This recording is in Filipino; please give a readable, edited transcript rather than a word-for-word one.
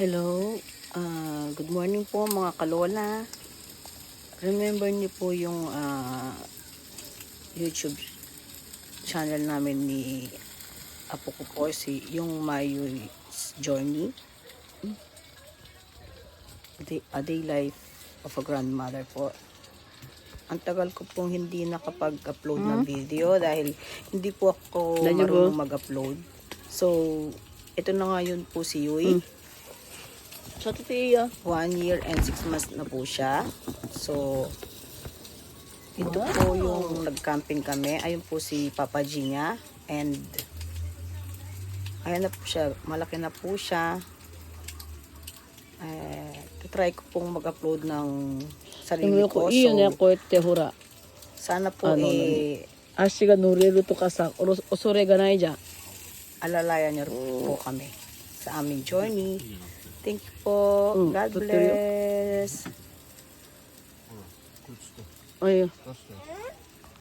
Hello, good morning po mga kalola. Remember niyo po yung YouTube channel namin ni Apo ko po, yung Mayu's Journey, A Day Life of a Grandmother po. Ang tagal ko pong hindi nakapag-upload ng video dahil hindi po ako marunong mag-upload. So, ito na ngayon po si Yui. Sa titiya. 1 year and 6 months na po siya. So, ito po yung nag-camping kami. Ayun po si Papa G niya. And, ayan na po siya. Malaki na po siya. Try ko pong mag-upload ng sarili ko. So, sana po Ashi ga noreru to ka sa osore ga nai ja. alalayan niyo po kami sa aming journey. Thank you po. God bless. Ay.